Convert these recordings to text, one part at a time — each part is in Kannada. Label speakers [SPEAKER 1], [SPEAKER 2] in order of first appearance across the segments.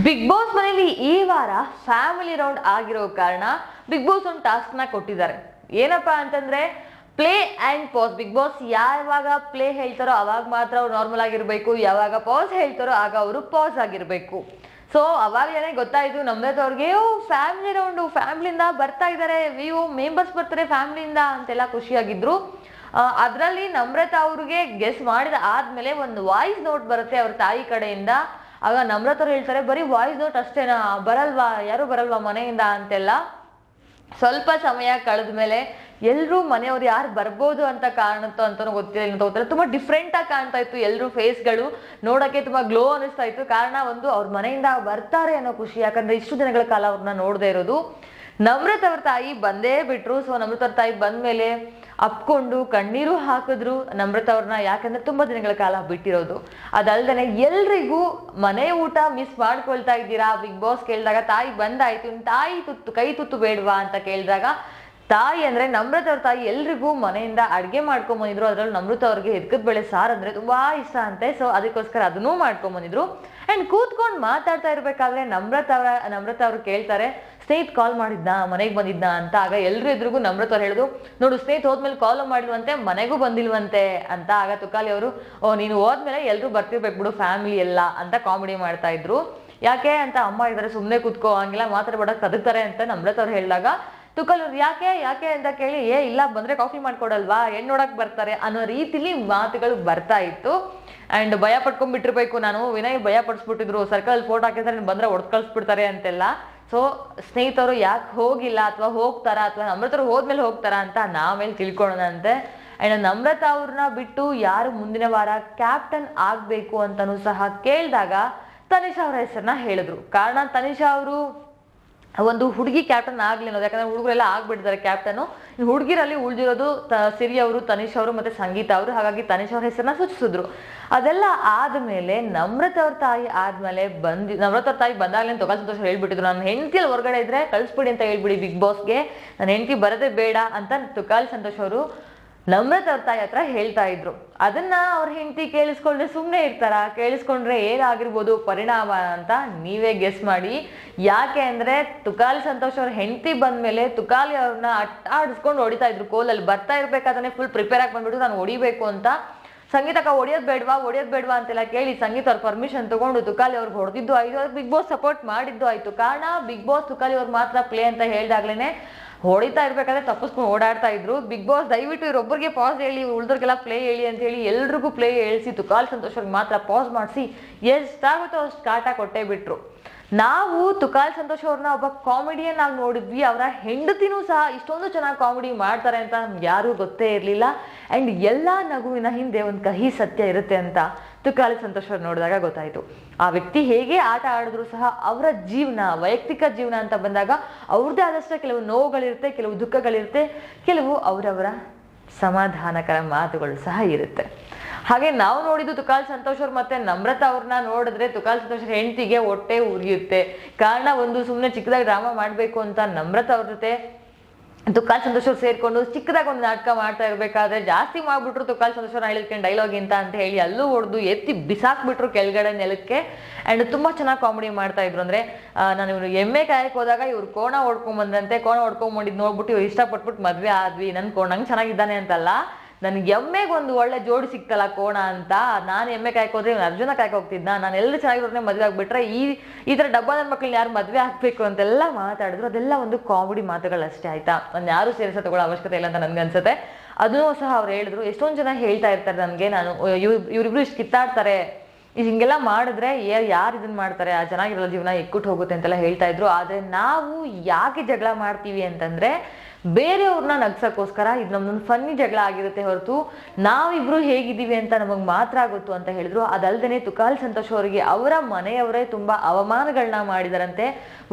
[SPEAKER 1] ಬಿಗ್ ಬಾಸ್ ಮನೇಲಿ ಈ ವಾರ ಫ್ಯಾಮಿಲಿ ರೌಂಡ್ ಆಗಿರೋ ಕಾರಣ ಬಿಗ್ ಬಾಸ್ ಒಂದು ಟಾಸ್ಕ್ ನ ಕೊಟ್ಟಿದ್ದಾರೆ. ಏನಪ್ಪಾ ಅಂತಂದ್ರೆ play and pass. Big boss ಯಾವಾಗ ಪ್ಲೇ ಹೇಳ್ತಾರೋ ಅವಾಗ ಮಾತ್ರ ಅವ್ರು ನಾರ್ಮಲ್ ಆಗಿರ್ಬೇಕು, ಯಾವಾಗ ಪಾಸ್ ಹೇಳ್ತಾರೋ ಆಗ ಅವರು ಪಾಸ್ ಆಗಿರ್ಬೇಕು. ಸೊ ಅವಾಗಲೇ ಗೊತ್ತಾಯ್ತು ನಮ್ರತ್ ಅವ್ರಿಗೆ ಫ್ಯಾಮಿಲಿ ರೌಂಡು, ಫ್ಯಾಮಿಲಿಯಿಂದ ಬರ್ತಾ ಇದ್ದಾರೆ, ಮೆಂಬರ್ಸ್ ಬರ್ತಾರೆ ಫ್ಯಾಮಿಲಿಯಿಂದ ಅಂತೆಲ್ಲ ಖುಷಿಯಾಗಿದ್ರು. ಅದರಲ್ಲಿ ನಮ್ರತ ಅವ್ರಿಗೆ ಗೆಸ್ ಮಾಡಿದ ಆದ್ಮೇಲೆ ಒಂದು ವಾಯ್ಸ್ ನೋಟ್ ಬರುತ್ತೆ ಅವ್ರ ತಾಯಿ ಕಡೆಯಿಂದ. ಆಗ ನಮ್ರತ ಅವ್ರು ಹೇಳ್ತಾರೆ, ಬರೀ ವಾಯ್ಸ್ ನೋಟ್ ಅಷ್ಟೇನಾ, ಬರಲ್ವಾ, ಯಾರು ಬರಲ್ವಾ ಮನೆಯಿಂದ ಅಂತೆಲ್ಲ. ಸ್ವಲ್ಪ ಸಮಯ ಕಳೆದ ಮೇಲೆ ಎಲ್ರೂ ಮನೆಯವ್ರು ಯಾರು ಬರ್ಬೋದು ಅಂತ ಕಾರಣತ್ತೋ ಅಂತಾನು ಗೊತ್ತಿಲ್ಲ, ತುಂಬಾ ಡಿಫ್ರೆಂಟ್ ಆಗಿ ಕಾಣ್ತಾ ಇತ್ತು. ಎಲ್ರೂ ಫೇಸ್ಗಳು ನೋಡಕ್ಕೆ ತುಂಬಾ ಗ್ಲೋ ಅನಿಸ್ತಾ ಇತ್ತು. ಕಾರಣ ಒಂದು ಅವ್ರ ಮನೆಯಿಂದ ಬರ್ತಾರೆ ಅನ್ನೋ ಖುಷಿ, ಯಾಕಂದ್ರೆ ಇಷ್ಟು ದಿನಗಳ ಕಾಲ ಅವ್ರನ್ನ ನೋಡದೇ ಇರೋದು. ನಮ್ರತ್ ಅವ್ರ ತಾಯಿ ಬಂದೇ ಬಿಟ್ರು. ಸೊ ನಮ್ರತ್ ಅವ್ರ ತಾಯಿ ಬಂದ್ಮೇಲೆ ಅಪ್ಕೊಂಡು ಕಣ್ಣೀರು ಹಾಕಿದ್ರು ನಮ್ರತ್ ಅವ್ರನ್ನ, ಯಾಕಂದ್ರೆ ತುಂಬಾ ದಿನಗಳ ಕಾಲ ಬಿಟ್ಟಿರೋದು. ಅದಲ್ದೇನೆ ಎಲ್ರಿಗೂ ಮನೆ ಊಟ ಮಿಸ್ ಮಾಡ್ಕೊಳ್ತಾ ಇದ್ದೀರಾ ಬಿಗ್ ಬಾಸ್ ಕೇಳಿದಾಗ ತಾಯಿ ಬಂದಾಯ್ತು, ತಾಯಿ ತುತ್ತು ಕೈ ತುತ್ತು ಬೇಡವಾ ಅಂತ ಕೇಳಿದಾಗ ತಾಯಿ ಅಂದ್ರೆ ನಮ್ರತ್ ಅವ್ರ ತಾಯಿ ಎಲ್ರಿಗೂ ಮನೆಯಿಂದ ಅಡ್ಗೆ ಮಾಡ್ಕೊಂಡ್ ಬಂದಿದ್ರು. ಅದ್ರಲ್ಲಿ ನಮ್ರತ್ ಅವ್ರಿಗೆ ಹಿರ್ಕದ ಬೇಳೆ ಸಾರು ಅಂದ್ರೆ ತುಂಬಾ ಇಷ್ಟ ಅಂತೆ. ಸೊ ಅದಕ್ಕೋಸ್ಕರ ಅದನ್ನೂ ಮಾಡ್ಕೊಂಡ್ ಬಂದಿದ್ರು. ಅಂಡ್ ಕೂತ್ಕೊಂಡು ಮಾತಾಡ್ತಾ ಇರ್ಬೇಕಾದ್ರೆ ನಮ್ರತ್ ಅವ್ರು ಕೇಳ್ತಾರೆ, ಸ್ನೇಹಿತ್ ಕಾಲ್ ಮಾಡಿದ್ನಾ, ಮನೆಗೆ ಬಂದಿದ್ನಾ ಅಂತ. ಆಗ ಎಲ್ರು ಎದುರಿಗೂ ನಮ್ರತ್ ಅವ್ರು ಹೇಳಿದ್ರು, ನೋಡು ಸ್ನೇಹಿತ್ ಹೋದ್ಮೇಲೆ ಕಾಲ್ ಮಾಡಿಲ್ವಂತೆ, ಮನೆಗೂ ಬಂದಿಲ್ವಂತೆ ಅಂತ. ಆಗ ತುಕಾಲಿ ಅವರು, ನೀನು ಹೋದ್ಮೇಲೆ ಎಲ್ರು ಬರ್ತಿರ್ಬೇಕು ಬಿಡು ಫ್ಯಾಮಿಲಿ ಎಲ್ಲ ಅಂತ ಕಾಮಿಡಿ ಮಾಡ್ತಾ ಇದ್ರು. ಯಾಕೆ ಅಂತ ಅಮ್ಮ ಇದ್ದಾರೆ, ಸುಮ್ಮನೆ ಕೂತ್ಕೋ, ಹಂಗೆಲ್ಲ ಮಾತಾಡ್ಬೇಡಕ್ ಕದಕ್ತಾರೆ ಅಂತ ನಮ್ರತ್ ಅವ್ರು ಹೇಳಿದಾಗ ತುಕಾಲಿ ಅವ್ರು ಯಾಕೆ ಅಂತ ಕೇಳಿ, ಇಲ್ಲ ಬಂದ್ರೆ ಕಾಫಿ ಮಾಡ್ಕೊಡಲ್ವಾ, ಹೆಣ್ಣು ನೋಡಕ್ ಬರ್ತಾರೆ ಅನ್ನೋ ರೀತಿಲಿ ಮಾತುಗಳು ಬರ್ತಾ ಇತ್ತು. ಅಂಡ್ ಭಯ ಪಡ್ಕೊಂಡ್ಬಿಟ್ಟಿರ್ಬೇಕು, ನಾನು ವಿನಯ್ ಭಯ ಪಡಿಸ್ಬಿಟ್ಟಿದ್ರು, ಸರ್ಕಲ್ ಫೋಟೋ ಹಾಕಿದ್ರೆ ಬಂದ್ರೆ ಹೊಡೆದ್ ಕಳ್ಸ್ಬಿಡ್ತಾರೆ ಅಂತೆಲ್ಲ. ಸೊ ಸ್ನೇಹಿತರು ಯಾಕೆ ಹೋಗಿಲ್ಲ ಅಥವಾ ಹೋಗ್ತಾರಾ ಅಥವಾ ನಮ್ರತರು ಹೋದ್ಮೇಲೆ ಹೋಗ್ತಾರಾ ಅಂತ ನಾವೇಲೆ ತಿಳ್ಕೊಳ್ಳೋಣಂತೆ. ಅಂಡ್ ನಮ್ರತ ಅವ್ರನ್ನ ಬಿಟ್ಟು ಯಾರು ಮುಂದಿನ ವಾರ ಕ್ಯಾಪ್ಟನ್ ಆಗ್ಬೇಕು ಅಂತನೂ ಸಹ ಕೇಳಿದಾಗ ತನಿಷಾ ಅವರ ಹೆಸರನ್ನ ಹೇಳಿದ್ರು. ಕಾರಣ ತನಿಷಾ ಅವರು ಒಂದು ಹುಡುಗಿ ಕ್ಯಾಪ್ಟನ್ ಆಗ್ಲಿ ಅನ್ನೋದು, ಯಾಕಂದ್ರೆ ಹುಡುಗರೆಲ್ಲ ಆಗ್ಬಿಟ್ಟಿದ್ದಾರೆ ಕ್ಯಾಪ್ಟನ್. ಹುಡುಗಿರಲ್ಲಿ ಉಳಿದಿರೋದು ಸಿರಿ ಅವರು, ತನಿಷಾ ಅವರು ಮತ್ತೆ ಸಂಗೀತ ಅವರು. ಹಾಗಾಗಿ ತನಿಷಾ ಅವ್ರ ಹೆಸರನ್ನ ಸೂಚಿಸಿದ್ರು. ಅದೆಲ್ಲ ಆದ್ಮೇಲೆ ನಮ್ರತ್ ಅವ್ರ ತಾಯಿ ಆದ್ಮೇಲೆ ನಮ್ರತ್ ಅವ್ರ ತಾಯಿ ಬಂದಾಗ್ಲೇ ತುಕಾಲಿ ಸಂತೋಷ್ ಹೇಳ್ಬಿಟ್ಟಿದ್ರು, ನನ್ನ ಹೆಂಡತಿಯಲ್ಲಿ ಹೊರಗಡೆ ಇದ್ರೆ ಕಳಿಸ್ಬಿಡಿ ಅಂತ ಹೇಳ್ಬಿಡಿ ಬಿಗ್ ಬಾಸ್ಗೆ, ನನ್ನ ಹೆಂಡತಿ ಬರೋದೇ ಬೇಡ ಅಂತ ತುಕಾಲಿ ಸಂತೋಷ್ ಅವರು ನಮ್ರತ್ ಅವ್ರ ತಾಯಿ ಹತ್ರ ಹೇಳ್ತಾ ಇದ್ರು. ಅದನ್ನ ಅವ್ರ ಹೆಂಡತಿ ಕೇಳಿಸ್ಕೊಂಡ್ರೆ ಸುಮ್ಮನೆ ಇರ್ತಾರ? ಕೇಳಿಸ್ಕೊಂಡ್ರೆ ಏನಾಗಿರ್ಬೋದು ಪರಿಣಾಮ ಅಂತ ನೀವೇ ಗೆಸ್ ಮಾಡಿ. ಯಾಕೆ ಅಂದ್ರೆ ತುಕಾಲಿ ಸಂತೋಷ್ ಅವ್ರ ಹೆಂಡತಿ ಬಂದ್ಮೇಲೆ ತುಕಾಲಿ ಅವ್ರನ್ನ ಆಡಿಸ್ಕೊಂಡು ಹೊಡಿತಾ ಇದ್ರು ಕೋಲಲ್ಲಿ. ಬರ್ತಾ ಇರ್ಬೇಕಾದ್ರೆ ಫುಲ್ ಪ್ರಿಪೇರ್ ಆಗಿ ಬಂದ್ಬಿಟ್ಟು ನಾನು ಹೊಡಿಬೇಕು ಅಂತ. ಸಂಗೀತಕ್ಕ ಹೊಡಿಯೋದ್ ಬೇಡವಾ ಅಂತೆಲ್ಲ ಕೇಳಿ ಸಂಗೀತ ಅವ್ರ ಪರ್ಮಿಷನ್ ತಗೊಂಡು ತುಕಾಲಿ ಅವ್ರಿಗೆ ಹೊಡೆದಿದ್ದು ಆಯ್ತು, ಬಿಗ್ ಬಾಸ್ ಸಪೋರ್ಟ್ ಮಾಡಿದ್ದು ಆಯ್ತು. ಕಾರಣ ಬಿಗ್ ಬಾಸ್ ತುಕಾಲಿ ಅವ್ರು ಮಾತ್ರ ಪ್ಲೇ ಅಂತ ಹೇಳ್ದಾಗ್ಲೇನೆ ಹೊಡಿತಾ ಇರ್ಬೇಕಾದ್ರೆ ತಪ್ಪಿಸ್ಕೊಂಡು ಓಡಾಡ್ತಾ ಇದ್ರು. ಬಿಗ್ ಬಾಸ್ ದಯವಿಟ್ಟು ಇವ್ರೊಬ್ಬರಿಗೆ ಪಾಸ್ ಹೇಳಿ, ಉಳಿದವ್ರಿಗೆಲ್ಲ ಪ್ಲೇ ಹೇಳಿ ಅಂತ ಹೇಳಿ ಎಲ್ರಿಗೂ ಪ್ಲೇ ಹೇಳಿಸಿ ತುಕಾಲಿ ಸಂತೋಷ್ ಅವ್ರಿಗೆ ಮಾತ್ರ ಪಾಸ್ ಮಾಡಿಸಿ ಎಷ್ಟಾಗುತ್ತೋ ಅಷ್ಟು ಕಾಟ ಕೊಟ್ಟೇ ಬಿಟ್ರು. ನಾವು ತುಕಾಲಿ ಸಂತೋಷ್ ಅವ್ರನ್ನ ಒಬ್ಬ ಕಾಮಿಡಿಯನ್ ಆಗಿ ನೋಡಿದ್ವಿ. ಅವರ ಹೆಂಡತಿನೂ ಸಹ ಇಷ್ಟೊಂದು ಚೆನ್ನಾಗಿ ಕಾಮಿಡಿ ಮಾಡ್ತಾರೆ ಅಂತ ನಮ್ಗೆ ಯಾರಿಗೂ ಗೊತ್ತೇ ಇರಲಿಲ್ಲ. ಅಂಡ್ ಎಲ್ಲ ನಗುವಿನ ಹಿಂದೆ ಒಂದು ಕಹಿ ಸತ್ಯ ಇರುತ್ತೆ ಅಂತ ತುಕಾಲಿ ಸಂತೋಷ್ ಅವ್ರು ನೋಡಿದಾಗ ಗೊತ್ತಾಯ್ತು. ಆ ವ್ಯಕ್ತಿ ಹೇಗೆ ಆಟ ಆಡಿದ್ರು ಸಹ ಅವರ ಜೀವನ, ವೈಯಕ್ತಿಕ ಜೀವನ ಅಂತ ಬಂದಾಗ ಅವ್ರದ್ದೇ ಆದಷ್ಟೇ ಕೆಲವು ನೋವುಗಳಿರುತ್ತೆ, ಕೆಲವು ದುಃಖಗಳಿರುತ್ತೆ, ಕೆಲವು ಅವರವರ ಸಮಾಧಾನಕರ ಮಾತುಗಳು ಸಹ ಇರುತ್ತೆ. ಹಾಗೆ ನಾವು ನೋಡಿದ್ದು ತುಕಾಲಿ ಸಂತೋಷ್ ಅವ್ರು ಮತ್ತೆ ನಮ್ರತ ಅವ್ರನ್ನ ನೋಡಿದ್ರೆ ತುಕಾಲಿ ಸಂತೋಷ್ ಹೆಂಡತಿಗೆ ಹೊಟ್ಟೆ ಉರಿಯುತ್ತೆ. ಕಾರಣ ಒಂದು ಸುಮ್ಮನೆ ಚಿಕ್ಕದಾಗಿ ಡ್ರಾಮಾ ಮಾಡಬೇಕು ಅಂತ ನಮ್ರತ ಅವ್ರ ಜೊತೆ ತುಕಾಲಿ ಸಂತೋಷ್ ಅವ್ರು ಸೇರ್ಕೊಂಡು ಚಿಕ್ಕದಾಗಿ ಒಂದು ನಾಟಕ ಮಾಡ್ತಾ ಇರ್ಬೇಕಾದ್ರೆ ಜಾಸ್ತಿ ಮಾಡ್ಬಿಟ್ರು ತುಕಾಲಿ ಸಂತೋಷ್ ಅವ್ರನ್ನ ಹೇಳಿದ್ಕೊಂಡು ಡೈಲಾಗ್ ಅಂತ ಹೇಳಿ ಅಲ್ಲೂ ಹೊಡೆದು ಎತ್ತಿ ಬಿಸಾಕ್ಬಿಟ್ರು ಕೆಳಗಡೆ ನೆಲಕ್ಕೆ. ಅಂಡ್ ತುಂಬಾ ಚೆನ್ನಾಗಿ ಕಾಮಿಡಿ ಮಾಡ್ತಾ ಇದ್ರು. ಅಂದ್ರೆ ನಾನು ಇವ್ರು ಎಮ್ಮೆ ಕಾಯಕ್ಕೆ ಹೋದಾಗ ಇವ್ರು ಕೋಣ ಹೊಡ್ಕೊಂಡ್ ಬಂದಂತೆ, ಕೋಣ ಹೊಡ್ಕೊಂಡ್ ನೋಡ್ಬಿಟ್ಟು ಇವ್ರು ಇಷ್ಟಪಟ್ಬಿಟ್ಟು ಮದ್ವೆ ಆದ್ವಿ, ನನ್ ಕೋಣ ನಂಗೆ ಚೆನ್ನಾಗಿದ್ದಾನೆ ಅಂತಲ್ಲ, ನನ್ಗೆ ಎಮ್ಮೆಗೆ ಒಂದು ಒಳ್ಳೆ ಜೋಡಿ ಸಿಕ್ತಲ್ಲ ಕೋಣ ಅಂತ. ನಾನು ಎಮ್ಮೆ ಕಾಯಕ್ಕೆ ಹೋದ್ರೆ ಇವ್ನು ಅರ್ಜುನ ಕಾಯಕ್ಕೆ ಹೋಗ್ತಿದ್ದ, ನಾನು ಎಲ್ಲರೂ ಚೆನ್ನಾಗಿರೋನೇ ಮದುವೆ ಆಗ್ಬಿಟ್ರೆ ಈ ಥರ ಡಬ್ಬದ ಮಕ್ಕಳನ್ನ ಯಾರು ಮದುವೆ ಆಗ್ಬೇಕು ಅಂತೆಲ್ಲ ಮಾತಾಡಿದ್ರು. ಅದೆಲ್ಲ ಒಂದು ಕಾಮಿಡಿ ಮಾತುಗಳಷ್ಟೇ ಆಯ್ತಾ, ನಾನು ಯಾರು ಸೇರಿಸ ತಗೊಳ್ಳೋ ಅವಶ್ಯಕತೆ ಇಲ್ಲ ಅಂತ ನನ್ಗನ್ಸುತ್ತೆ. ಅದನ್ನೂ ಸಹ ಅವ್ರು ಹೇಳಿದ್ರು. ಎಷ್ಟೊಂದು ಜನ ಹೇಳ್ತಾ ಇರ್ತಾರೆ ನನಗೆ, ನಾನು ಇವ್ರಿಬ್ರು ಇಷ್ಟು ಕಿತ್ತಾಡ್ತಾರೆ, ಹಿಂಗೆಲ್ಲ ಮಾಡಿದ್ರೆ ಯಾರು ಇದನ್ನ ಮಾಡ್ತಾರೆ, ಆ ಚೆನ್ನಾಗಿರೋ ಜೀವನ ಎಕ್ಕುಟ್ಟು ಹೋಗುತ್ತೆ ಅಂತೆಲ್ಲ ಹೇಳ್ತಾ ಇದ್ರು. ಆದ್ರೆ ನಾವು ಯಾಕೆ ಜಗಳ ಮಾಡ್ತೀವಿ ಅಂತಂದ್ರೆ ಬೇರೆಯವ್ರನ್ನ ನಗ್ಸಕ್ಕೋಸ್ಕರ. ಇದು ನಮ್ದೊಂದು ಫನ್ನಿ ಜಗಳ ಆಗಿರುತ್ತೆ ಹೊರತು ನಾವಿಬ್ರು ಹೇಗಿದ್ದೀವಿ ಅಂತ ನಮಗ್ ಮಾತ್ರ ಗೊತ್ತು ಅಂತ ಹೇಳಿದ್ರು. ಅದಲ್ದೇನೆ ತುಕಾಲಿ ಸಂತೋಷ್ ಅವರಿಗೆ ಅವರ ಮನೆಯವರೇ ತುಂಬಾ ಅವಮಾನಗಳನ್ನ ಮಾಡಿದಾರಂತೆ.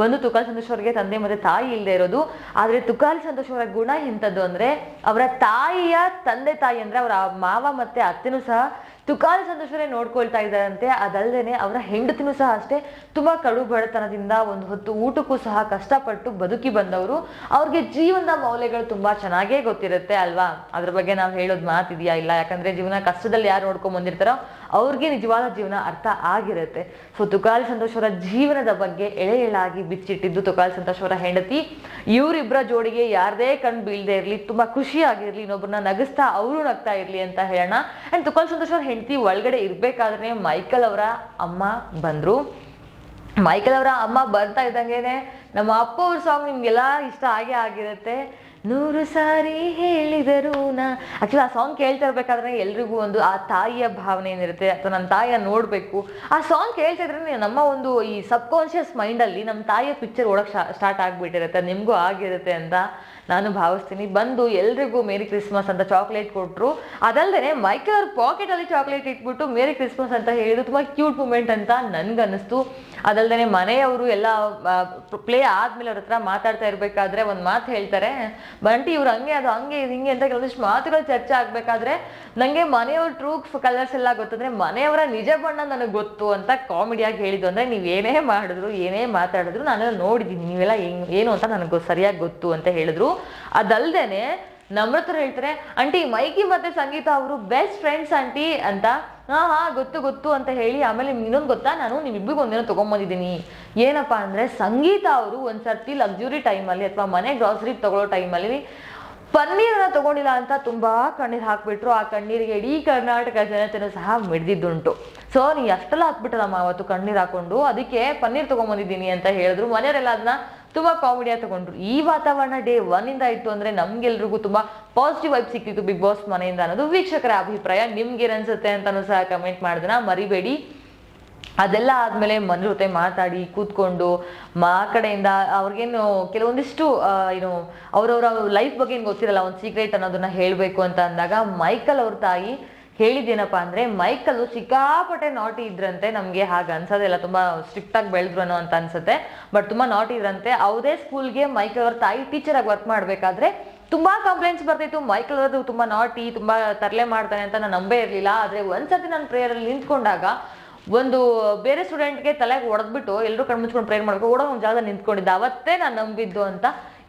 [SPEAKER 1] ಒಂದು ತುಕಾಲಿ ಸಂತೋಷ್ ಅವರಿಗೆ ತಂದೆ ಮತ್ತೆ ತಾಯಿ ಇಲ್ಲದೆ ಇರೋದು. ಆದ್ರೆ ತುಕಾಲಿ ಸಂತೋಷ್ ಅವರ ಗುಣ ಎಂಥದ್ದು ಅಂದ್ರೆ ಅವರ ತಾಯಿಯ ತಂದೆ ತಾಯಿ ಅಂದ್ರೆ ಅವರ ಮಾವ ಮತ್ತೆ ಅತ್ತೆನೂ ಸಹ ತುಕಾಲಿ ಸಂತೋಷರೇ ನೋಡ್ಕೊಳ್ತಾ ಇದ್ದಾರಂತೆ. ಅದಲ್ದೇನೆ ಅವರ ಹೆಂಡತಿನೂ ಸಹ ಅಷ್ಟೇ ತುಂಬಾ ಕಡು ಬಡತನದಿಂದ ಒಂದು ಹೊತ್ತು ಊಟಕ್ಕೂ ಸಹ ಕಷ್ಟಪಟ್ಟು ಬದುಕಿ ಬಂದವರು. ಅವ್ರಿಗೆ ಜೀವನದ ಮೌಲ್ಯಗಳು ತುಂಬಾ ಚೆನ್ನಾಗೇ ಗೊತ್ತಿರುತ್ತೆ ಅಲ್ವಾ. ಅದ್ರ ಬಗ್ಗೆ ನಾವು ಹೇಳೋದು ಮಾತಿದೆಯಾ? ಇಲ್ಲ. ಯಾಕಂದ್ರೆ ಜೀವನ ಕಷ್ಟದಲ್ಲಿ ಯಾರು ನೋಡ್ಕೊಂಡ್ ಬಂದಿರ್ತಾರೋ ಅವ್ರಿಗೆ ನಿಜವಾದ ಜೀವನ ಅರ್ಥ ಆಗಿರುತ್ತೆ. ಸೊ ತುಕಾಲಿ ಸಂತೋಷ್ ಅವರ ಜೀವನದ ಬಗ್ಗೆ ಎಳೆ ಎಳಾಗಿ ಬಿಚ್ಚಿಟ್ಟಿದ್ದು ತುಕಾಲಿ ಸಂತೋಷ್ ಅವರ ಹೆಂಡತಿ. ಇವರಿಬ್ಬರ ಜೋಡಿಗೆ ಯಾರದೇ ಕಣ್ ಬೀಳದೆ ಇರಲಿ, ತುಂಬಾ ಖುಷಿಯಾಗಿರ್ಲಿ, ಇನ್ನೊಬ್ಬರನ್ನ ನಗಿಸ್ತಾ ಅವರು ನಗ್ತಾ ಇರ್ಲಿ ಅಂತ ಹೇಳೋಣ. ಅಂಡ್ ತುಕಾಲಿ ಸಂತೋಷ್ ಅವ್ರ ಹೆಂಡತಿ ಒಳಗಡೆ ಇರ್ಬೇಕಾದ್ರೆ ಮೈಕಲ್ ಅವರ ಅಮ್ಮ ಬಂದ್ರು. ಮೈಕಲ್ ಅವರ ಅಮ್ಮ ಬರ್ತಾ ಇದ್ದಂಗೆನೆ ನಮ್ಮ ಅಪ್ಪ ಅವ್ರ ಸಾಂಗ್ ನಿಮ್ಗೆಲ್ಲ ಇಷ್ಟ ಆಗಿರುತ್ತೆ. 100 ಸಾರಿ ಹೇಳಿದರು ನಾ. ಆಕ್ಚುಲಿ ಆ ಸಾಂಗ್ ಕೇಳ್ತಾ ಇರ್ಬೇಕಾದ್ರೆ ಎಲ್ರಿಗೂ ಒಂದು ಆ ತಾಯಿಯ ಭಾವನೆ ಏನಿರುತ್ತೆ, ಅಥವಾ ನನ್ನ ತಾಯಿಯ ನೋಡ್ಬೇಕು. ಆ ಸಾಂಗ್ ಕೇಳ್ತಾ ಇದ್ರೆ ನಮ್ಮ ಒಂದು ಈ ಸಬ್ ಕಾನ್ಶಿಯಸ್ ಮೈಂಡಲ್ಲಿ ನಮ್ಮ ತಾಯಿಯ ಪಿಕ್ಚರ್ ಓಡಕ್ ಸ್ಟಾರ್ಟ್ ಆಗ್ಬಿಟ್ಟಿರುತ್ತೆ. ನಿಮಗೂ ಆಗಿರುತ್ತೆ ಅಂತ ನಾನು ಭಾವಿಸ್ತೀನಿ. ಬಂದು ಎಲ್ರಿಗೂ ಮೇರಿ ಕ್ರಿಸ್ಮಸ್ ಅಂತ ಚಾಕ್ಲೇಟ್ ಕೊಟ್ಟರು. ಅದಲ್ಲದೆ ಮೈಕಲ್ ಅವ್ರ ಪಾಕೆಟಲ್ಲಿ ಚಾಕ್ಲೇಟ್ ಇಟ್ಬಿಟ್ಟು ಮೇರಿ ಕ್ರಿಸ್ಮಸ್ ಅಂತ ಹೇಳಿದ್ರು. ತುಂಬ ಕ್ಯೂಟ್ ಮೂಮೆಂಟ್ ಅಂತ ನನ್ಗನ್ನಿಸ್ತು. ಅದಲ್ಲದೆ ಮನೆಯವರು ಎಲ್ಲ ಪ್ಲೇ ಆದ್ಮೇಲೆ ಅವ್ರ ಹತ್ರ ಮಾತಾಡ್ತಾ ಇರ್ಬೇಕಾದ್ರೆ ಒಂದು ಮಾತು ಹೇಳ್ತಾರೆ, ಬಂಟಿ ಇವ್ರು ಹಂಗೆ ಅದು ಹಂಗೆ ಇದು ಹಿಂಗೆ ಅಂತ ಕೆಲವೊಂದಿಷ್ಟು ಮಾತುಗಳು ಚರ್ಚೆ ಆಗ್ಬೇಕಾದ್ರೆ ನಂಗೆ ಮನೆಯವ್ರ ಟ್ರೂ ಕಲರ್ಸ್ ಎಲ್ಲ ಗೊತ್ತಂದ್ರೆ ಮನೆಯವರ ನಿಜ ಬಣ್ಣ ನನಗೆ ಗೊತ್ತು ಅಂತ ಕಾಮಿಡಿಯಾಗಿ ಹೇಳಿದ್ದು. ಅಂದ್ರೆ ನೀವು ಏನೇ ಮಾಡಿದ್ರು ಏನೇ ಮಾತಾಡಿದ್ರು ನಾನೆಲ್ಲ ನೋಡಿದ್ದೀನಿ, ನೀವೆಲ್ಲ ಏನು ಅಂತ ನನಗೆ ಸರಿಯಾಗಿ ಗೊತ್ತು ಅಂತ ಹೇಳಿದ್ರು. ಅದಲ್ದೇನೆ ನಮ್ರತ್ರ ಹೇಳ್ತಾರೆ, ಆಂಟಿ ಮೈಕಿ ಮತ್ತೆ ಸಂಗೀತ ಅವರು ಬೆಸ್ಟ್ ಫ್ರೆಂಡ್ಸ್ ಆಂಟಿ ಅಂತ. ಹಾ ಗೊತ್ತು ಅಂತ ಹೇಳಿ ಆಮೇಲೆ ಇನ್ನೊಂದು ಗೊತ್ತಾ, ನಾನು ನಿಮ್ಮಿಬ್ಬರಿಗೂ ಒಂದೇನೋ ತೊಗೊಂಬಂದಿದ್ದೀನಿ. ಏನಪ್ಪಾ ಅಂದ್ರೆ ಸಂಗೀತ ಅವರು ಒಂದ್ಸರ್ತಿ ಲಕ್ಸುರಿ ಟೈಮಲ್ಲಿ ಅಥವಾ ಮನೆ ಗ್ರಾಸರಿ ತಗೊಳ್ಳೋ ಟೈಮಲ್ಲಿ ಪನ್ನೀರನ್ನ ತಗೊಂಡಿಲ್ಲ ಅಂತ ತುಂಬಾ ಕಣ್ಣೀರು ಹಾಕ್ಬಿಟ್ರು. ಆ ಕಣ್ಣೀರಿಗೆ ಇಡೀ ಕರ್ನಾಟಕ ಜನತೆನೂ ಸಹ ಮಿಡ್ದಿದ್ದುಂಟು. ಸೊ ನೀ ಅಷ್ಟೆಲ್ಲ ಹಾಕ್ಬಿಟ್ಟಲ್ಲಮ್ಮ ಅವತ್ತು ಕಣ್ಣೀರು ಹಾಕೊಂಡು, ಅದಕ್ಕೆ ಪನ್ನೀರ್ ತಗೊಂಬಂದಿದ್ದೀನಿ ಅಂತ ಹೇಳಿದ್ರು. ಮನೆಯವರೆಲ್ಲ ಅದನ್ನ ತುಂಬಾ ಕಾಮಿಡಿಯಾಗಿ ತಗೊಂಡ್ರು. ಈ ವಾತಾವರಣ ಡೇ 1 ಇಂದ ಇತ್ತು ಅಂದ್ರೆ ನಮ್ಗೆಲ್ರಿಗೂ ತುಂಬಾ ಪಾಸಿಟಿವ್ ವೈಬ್ ಸಿಕ್ತಿತ್ತು ಬಿಗ್ ಬಾಸ್ ಮನೆಯಿಂದ ಅನ್ನೋದು ವೀಕ್ಷಕರ ಅಭಿಪ್ರಾಯ. ನಿಮ್ಗೆ ಅನ್ಸುತ್ತೆ ಅಂತಾನು ಸಹ ಕಮೆಂಟ್ ಮಾಡೋದನ್ನ ಮರಿಬೇಡಿ. ಅದೆಲ್ಲ ಆದ್ಮೇಲೆ ಮನ ಜೊತೆ ಮಾತಾಡಿ ಕೂತ್ಕೊಂಡು ಕಡೆಯಿಂದ ಅವ್ರಿಗೇನು ಕೆಲವೊಂದಿಷ್ಟು ಏನು ಅವ್ರವ್ರ ಲೈಫ್ ಬಗ್ಗೆ ಏನು ಗೊತ್ತಿರಲ್ಲ, ಒಂದು ಸೀಕ್ರೆಟ್ ಅನ್ನೋದನ್ನ ಹೇಳ್ಬೇಕು ಅಂತ ಅಂದಾಗ ಮೈಕಲ್ ಅವ್ರ ತಾಯಿ ಹೇಳಿದ್ದೇನಪ್ಪ ಅಂದ್ರೆ, ಮೈಕಲ್ ಸಿಕ್ಕಾಪಟ್ಟೆ ನಾಟಿ ಇದ್ರಂತೆ. ನಮ್ಗೆ ಹಾಗೆ ಅನ್ಸೋದಿಲ್ಲ, ತುಂಬಾ ಸ್ಟ್ರಿಕ್ಟ್ ಆಗಿ ಬೆಳೆದ್ರು ಅನ್ನೋ ಅಂತ ಅನ್ಸುತ್ತೆ, ಬಟ್ ತುಂಬಾ ನಾಟಿ ಇದ್ರಂತೆ. ಯಾವುದೇ ಸ್ಕೂಲ್ಗೆ ಮೈಕಲ್ ಅವ್ರ ತಾಯಿ ಟೀಚರ್ ಆಗಿ ವರ್ಕ್ ಮಾಡ್ಬೇಕಾದ್ರೆ ತುಂಬಾ ಕಂಪ್ಲೇಂಟ್ಸ್ ಬರ್ತಿತ್ತು. ಮೈಕಲ್ ಅವ್ರದ್ದು ತುಂಬಾ ನಾಟಿ, ತುಂಬಾ ತರಲೆ ಮಾಡ್ತಾನೆ ಅಂತ ನಾನು ನಂಬೇ ಇರ್ಲಿಲ್ಲ. ಆದ್ರೆ ಒಂದ್ಸತಿ ನಾನು ಪ್ರೇಯರಲ್ಲಿ ನಿಂತ್ಕೊಂಡಾಗ ಒಂದು ಬೇರೆ ಸ್ಟೂಡೆಂಟ್ಗೆ ತಲೆಗೆ ಹೊಡೆದ್ಬಿಟ್ಟು ಎಲ್ಲರೂ ಕಣ್ಮುಚ್ಕೊಂಡು ಪ್ರೇಯರ್ ಮಾಡ್ಕೊ ಓಡೋ ಒಂದು ಜಾಗ ನಿಂತ್ಕೊಂಡಿದ್ದೆ. ಅವತ್ತೇ ನಾನು ನಂಬಿದ್ದು ಅಂತ.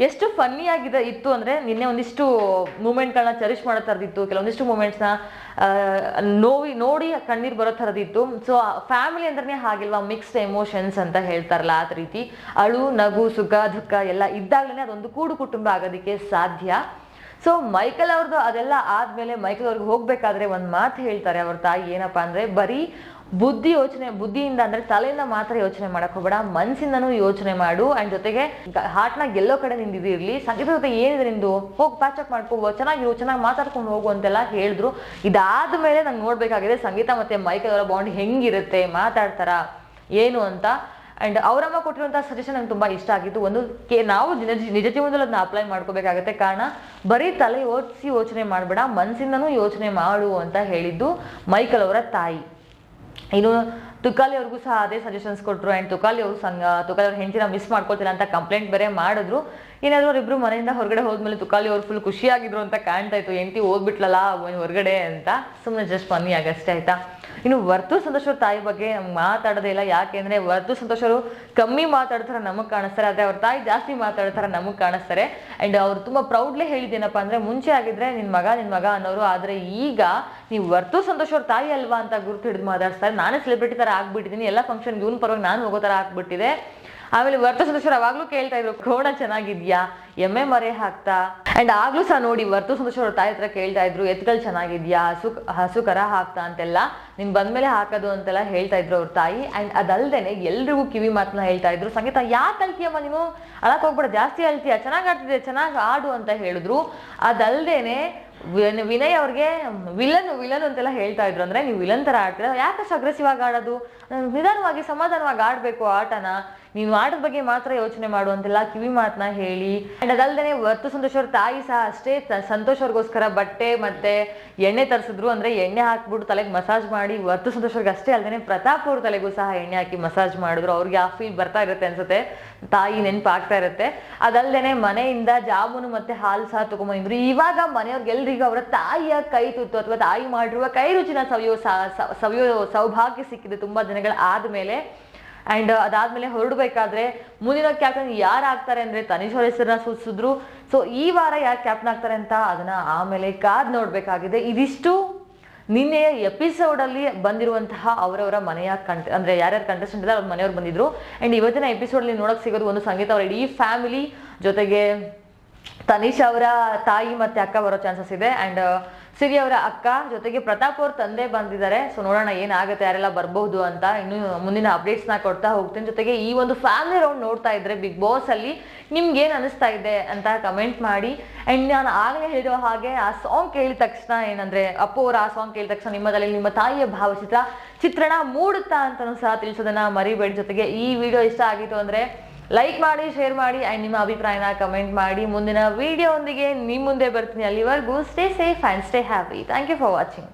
[SPEAKER 1] ಎಷ್ಟು ಫನ್ನಿ ಆಗಿದೆ ಇತ್ತು ಅಂದ್ರೆ, ನಿನ್ನೆ ಒಂದಿಷ್ಟು ಮೂಮೆಂಟ್ಗಳನ್ನ ಚರಿಶ್ ಮಾಡೋ ಥರದಿತ್ತು, ಕೆಲವೊಂದಿಷ್ಟು ಮೂಮೆಂಟ್ಸ್ನ ನೋಡಿ ಕಣ್ಣೀರು ಬರೋ ಥರದಿತ್ತು. ಸೊ ಫ್ಯಾಮಿಲಿ ಅಂದ್ರೆ ಹಾಗಿಲ್ವಾ, ಮಿಕ್ಸ್ಡ್ ಎಮೋಷನ್ಸ್ ಅಂತ ಹೇಳ್ತಾರಲ್ಲ ಆ ರೀತಿ ಅಳು ನಗು ಸುಖ ದುಃಖ ಎಲ್ಲ ಇದ್ದಾಗಲೇ ಅದೊಂದು ಕೂಡು ಕುಟುಂಬ ಆಗೋದಕ್ಕೆ ಸಾಧ್ಯ. ಸೊ ಮೈಕಲ್ ಅವ್ರದ್ದು ಅದೆಲ್ಲ ಆದ್ಮೇಲೆ ಮೈಕಲ್ ಅವ್ರಿಗೆ ಹೋಗ್ಬೇಕಾದ್ರೆ ಒಂದು ಮಾತು ಹೇಳ್ತಾರೆ ಅವ್ರ ತಾಯಿ. ಏನಪ್ಪಾ ಅಂದ್ರೆ, ಬರೀ ಬುದ್ಧಿಯಿಂದ ಅಂದ್ರೆ ತಲೆಯಿಂದ ಮಾತ್ರ ಯೋಚನೆ ಮಾಡಕ್ ಹೋಗ್ಬೇಡ, ಮನ್ಸಿಂದನೂ ಯೋಚನೆ ಮಾಡು. ಅಂಡ್ ಜೊತೆಗೆ ಹಾರ್ಟ್ನ ಗೆಲ್ಲೋ ಕಡೆ ನಿಂದಿರ್ಲಿ. ಸಂಗೀತ ಜೊತೆ ಏನಿದೆ ನಿಂದು, ಹೋಗಿ ಪ್ಯಾಚಪ್ ಮಾಡ್ಕೋ, ಚೆನ್ನಾಗಿ ಮಾತಾಡ್ಕೊಂಡು ಹೋಗು ಅಂತೆಲ್ಲ ಹೇಳಿದ್ರು. ಇದಾದ್ಮೇಲೆ ನಂಗೆ ನೋಡ್ಬೇಕಾಗಿದೆ ಸಂಗೀತ ಮತ್ತೆ ಮೈಕಲ್ ಅವರ ಬಾಂಡ್ ಹೆಂಗಿರುತ್ತೆ, ಮಾತಾಡ್ತಾರ ಏನು ಅಂತ. ಅಂಡ್ ಅವರಮ್ಮ ಕೊಟ್ಟಿರುವಂತಹ ಸಜೆಷನ್ ನಂಗೆ ತುಂಬಾ ಇಷ್ಟ ಆಗಿತ್ತು. ಒಂದು ನಾವು ನಿಜ ಜೀವನದಲ್ಲಿ ಅದನ್ನ ಅಪ್ಲೈ ಮಾಡ್ಕೋಬೇಕಾಗತ್ತೆ. ಕಾರಣ ಬರೀ ತಲೆ ಯೋಚನೆ ಮಾಡಬೇಡ, ಮನ್ಸಿಂದನೂ ಯೋಚನೆ ಮಾಡು ಅಂತ ಹೇಳಿದ್ದು ಮೈಕಲ್ ಅವರ ತಾಯಿ. ಇನ್ನು ತುಕಾಲಿ ಅವ್ರಿಗೂ ಸಹ ಅದೇ ಸಜೆಷನ್ಸ್ ಕೊಟ್ಟರು. ಆ್ಯಂಡ್ ತುಕಾಲಿ ಅವ್ರ ಹೆಂಡತಿನ ಮಿಸ್ ಮಾಡ್ಕೊಳ್ತೀರ ಅಂತ ಕಂಪ್ಲೇಂಟ್ ಬೇರೆ ಮಾಡಿದ್ರು. ಏನಾದ್ರು ಅವ್ರಿಬ್ರು ಮನೆಯಿಂದ ಹೊರಗಡೆ ಹೋದ್ಮೇಲೆ ತುಕಾಲಿ ಅವ್ರು ಫುಲ್ ಖುಷಿಯಾಗಿದ್ರು ಅಂತ ಕಾಣ್ತಾ ಇತ್ತು. ಹೆಂಡತಿ ಓದ್ಬಿಟ್ಲಲ್ಲ ಹೊರಗಡೆ ಅಂತ. ಸುಮ್ಮನೆ ಜಸ್ಟ್ ಫನ್ನಿ ಆಗಷ್ಟೇ ಆಯ್ತಾ. ಇನ್ನು ವರ್ತು ಸಂತೋಷ್ ಅವ್ರ ತಾಯಿ ಬಗ್ಗೆ ಮಾತಾಡೋದೇ ಇಲ್ಲ. ಯಾಕೆಂದ್ರೆ ವರ್ತು ಸಂತೋಷ್ ಅವರು ಕಮ್ಮಿ ಮಾತಾಡ್ತಾರೆ ನಮಗ್ ಕಾಣಿಸ್ತಾರೆ, ಆದ್ರೆ ಅವ್ರ ತಾಯಿ ಜಾಸ್ತಿ ಮಾತಾಡ್ತಾರೆ ನಮಗ್ ಕಾಣಿಸ್ತಾರೆ. ಅಂಡ್ ಅವ್ರು ತುಂಬಾ ಪ್ರೌಡ್ಲಿ ಹೇಳಿದ್ದೇನಪ್ಪ ಅಂದ್ರೆ, ಮುಂಚೆ ಆಗಿದ್ರೆ ನಿನ್ ಮಗ ಅನ್ನೋರು, ಆದ್ರೆ ಈಗ ನೀವು ವರ್ತು ಸಂತೋಷ್ ಅವ್ರ ತಾಯಿ ಅಲ್ವಾ ಅಂತ ಗುರುತು ಹಿಡಿದು ಮಾತಾಡ್ತಾರೆ. ನಾನೇ ಸೆಲೆಬ್ರಿಟಿ ತರ ಆಗ್ಬಿಟ್ಟಿದ್ದೀನಿ, ಎಲ್ಲ ಫಂಕ್ಷನ್ ಇವನ್ ಪರವಾಗಿ ನಾನು ಹೋಗೋ ತರ ಆಗ್ಬಿಟ್ಟಿದೆ. ಆಮೇಲೆ ವರ್ತು ಸಂತೋಷ್ ಅವಾಗ್ಲೂ ಕೇಳ್ತಾ ಇದ್ರು, ಕೋಣ ಚೆನ್ನಾಗಿದ್ಯಾ, ಎಮ್ಮೆ ಮರೆ ಹಾಕ್ತಾ. ಅಂಡ್ ಆಗ್ಲೂ ಸಹ ನೋಡಿ ವರ್ತು ಸಂತೋಷ್ ಅವ್ರ ತಾಯಿ ಹತ್ರ ಕೇಳ್ತಾ ಇದ್ರು, ಎತ್ಗಳು ಚೆನ್ನಾಗಿದ್ಯಾ, ಹಸು ಕರ ಹಾಕ್ತಾ ಅಂತೆಲ್ಲ, ನಿನ್ ಬಂದ್ಮೇಲೆ ಹಾಕೋದು ಅಂತೆಲ್ಲ ಹೇಳ್ತಾ ಇದ್ರು ಅವ್ರ ತಾಯಿ. ಅಂಡ್ ಅದಲ್ದೇನೆ ಎಲ್ರಿಗೂ ಕಿವಿ ಮಾತನ್ನ ಹೇಳ್ತಾ ಇದ್ರು, ಸಂಗೀತ ಯಾಕೆ ಅಳ್ತೀಯಮ್ಮ ನೀನು, ಅಳಕ್ ಹೋಗ್ಬೇಡ, ಜಾಸ್ತಿ ಅಳ್ತೀಯ, ಚೆನ್ನಾಗಿ ಆಡ್ತಿದ್ದೆ, ಚೆನ್ನಾಗಿ ಆಡು ಅಂತ ಹೇಳಿದ್ರು. ಅದಲ್ದೇನೆ ವಿನಯ್ ಅವ್ರಿಗೆ ವಿಲನ್ ಅಂತೆಲ್ಲ ಹೇಳ್ತಾ ಇದ್ರು. ಅಂದ್ರೆ ನೀವು ವಿಲನ್ ತರ ಆಡ್ತೀರ, ಯಾಕಷ್ಟು ಅಗ್ರೆಸಿವ್ ಆಗಿ ಆಡೋದು, ನಿಧಾನವಾಗಿ ಸಮಾಧಾನವಾಗಿ ಆಡ್ಬೇಕು ಆಟನ, ನೀನು ಆಟದ ಬಗ್ಗೆ ಮಾತ್ರ ಯೋಚನೆ ಮಾಡು ಅಂತೆಲ್ಲ ಕಿವಿ ಮಾತನ್ನ ಹೇಳಿ. ಅಂಡ್ ಅದಲ್ದೇನೆ ವರ್ತು ಸಂತೋಷ್ ಅವ್ರ ತಾಯಿ ಸಹ ಅಷ್ಟೇ ಸಂತೋಷ್ ಅವ್ರಿಗೋಸ್ಕರ ಬಟ್ಟೆ ಮತ್ತೆ ಎಣ್ಣೆ ತರಿಸಿದ್ರು. ಅಂದ್ರೆ ಎಣ್ಣೆ ಹಾಕ್ಬಿಟ್ಟು ತಲೆಗೆ ಮಸಾಜ್ ಮಾಡಿ, ವರ್ತು ಸಂತೋಷ್ ಅವ್ರಿಗೆ ಅಷ್ಟೇ ಅಲ್ದೇನೆ ಪ್ರತಾಪ್ ಅವ್ರ ತಲೆಗೂ ಸಹ ಎಣ್ಣೆ ಹಾಕಿ ಮಸಾಜ್ ಮಾಡಿದ್ರು. ಅವ್ರಿಗೆ ಆ ಫೀಲ್ ಬರ್ತಾ ಇರುತ್ತೆ ಅನ್ಸುತ್ತೆ, ತಾಯಿ ನೆನಪು ಆಗ್ತಾ ಇರುತ್ತೆ. ಅದಲ್ದೇನೆ ಮನೆಯಿಂದ ಜಾಮೂನು ಮತ್ತೆ ಹಾಲು ಸಹ ತಗೊಂಬಂದಿದ್ರು. ಇವಾಗ ಮನೆಯವ್ರಿಗೆಲ್ರಿಗೂ ಅವರ ತಾಯಿಯ ಕೈ ತುತ್ತು ಅಥವಾ ತಾಯಿ ಮಾಡಿರುವ ಕೈ ರುಚಿನ ಸವಿಯೋ ಸೌಭಾಗ್ಯ ಸಿಕ್ಕಿದೆ ತುಂಬಾ ದಿನಗಳ ಆದ್ಮೇಲೆ. ಅಂಡ್ ಅದಾದ್ಮೇಲೆ ಹೊರಡ್ಬೇಕಾದ್ರೆ ಮುಂದಿನ ಕ್ಯಾಪ್ಟನ್ ಯಾರು ಆಗ್ತಾರೆ ಅಂದ್ರೆ ತನಿಷ್ ಹೆಸರನ್ನ ಸೂಚಿಸಿದ್ರು. ಸೊ ಈ ವಾರ ಯಾರು ಕ್ಯಾಪ್ಟನ್ ಆಗ್ತಾರೆ ಅಂತ ಅದನ್ನ ಆಮೇಲೆ ಕಾದ್ ನೋಡ್ಬೇಕಾಗಿದೆ. ಇದಿಷ್ಟು ನಿನ್ನೆ ಎಪಿಸೋಡಲ್ಲಿ ಬಂದಿರುವಂತಹ ಅವರವರ ಮನೆಯ ಅಂದರೆ ಯಾರ್ಯಾರು ಕಂಟೆಸ್ಟೆಂಟ್ ಇದ್ದಾರೆ ಅವ್ರ ಮನೆಯವ್ರು ಬಂದಿದ್ರು. ಆ್ಯಂಡ್ ಇವತ್ತಿನ ಎಪಿಸೋಡಲ್ಲಿ ನೋಡೋಕೆ ಸಿಗೋದು ಒಂದು ಸಂಗೀತ ಅವರ ಇಡೀ ಫ್ಯಾಮಿಲಿ ಜೊತೆಗೆ ತನಿಷ್ ಅವರ ತಾಯಿ ಮತ್ತು ಅಕ್ಕ ಬರೋ ಚಾನ್ಸಸ್ ಇದೆ. ಆ್ಯಂಡ್ ಸಿರಿ ಅವರ ಅಕ್ಕ ಜೊತೆಗೆ ಪ್ರತಾಪ್ ಅವ್ರ ತಂದೆ ಬಂದಿದ್ದಾರೆ. ಸೊ ನೋಡೋಣ ಏನಾಗುತ್ತೆ, ಯಾರೆಲ್ಲ ಬರ್ಬಹುದು ಅಂತ. ಇನ್ನು ಮುಂದಿನ ಅಪ್ಡೇಟ್ಸ್ನ ಕೊಡ್ತಾ ಹೋಗ್ತೀನಿ. ಜೊತೆಗೆ ಈ ಒಂದು ಫ್ಯಾಮಿಲಿ ರೌಂಡ್ ನೋಡ್ತಾ ಇದ್ರೆ ಬಿಗ್ ಬಾಸ್ ಅಲ್ಲಿ ನಿಮ್ಗೆ ಏನು ಅನಿಸ್ತಾ ಇದೆ ಅಂತ ಕಮೆಂಟ್ ಮಾಡಿ. ಆ್ಯಂಡ್ ನಾನು ಆಗಲೇ ಹೇಳಿರೋ ಹಾಗೆ ಆ ಸಾಂಗ್ ಕೇಳಿದ ತಕ್ಷಣ ಏನಂದ್ರೆ ಅಪ್ಪು ಅವರ ಆ ಸಾಂಗ್ ಕೇಳಿದ ತಕ್ಷಣ ನಿಮ್ಮದಲ್ಲಿ ನಿಮ್ಮ ತಾಯಿಯ ಚಿತ್ರಣ ಮೂಡುತ್ತಾ ಅಂತಲೂ ಸಹ ತಿಳಿಸೋದನ್ನ ಮರಿಬೇಡಿ. ಜೊತೆಗೆ ಈ ವಿಡಿಯೋ ಇಷ್ಟ ಆಗಿತ್ತು ಅಂದ್ರೆ ಲೈಕ್ ಮಾಡಿ, ಶೇರ್ ಮಾಡಿ ಆ್ಯಂಡ್ ನಿಮ್ಮ ಅಭಿಪ್ರಾಯನ ಕಮೆಂಟ್ ಮಾಡಿ. ಮುಂದಿನ ವಿಡಿಯೋ ಒಂದಿಗೆ ನಿಮ್ಮ ಮುಂದೆ ಬರ್ತೀನಿ. ಅಲ್ಲಿವರೆಗೂ stay safe and stay happy. Thank you for watching.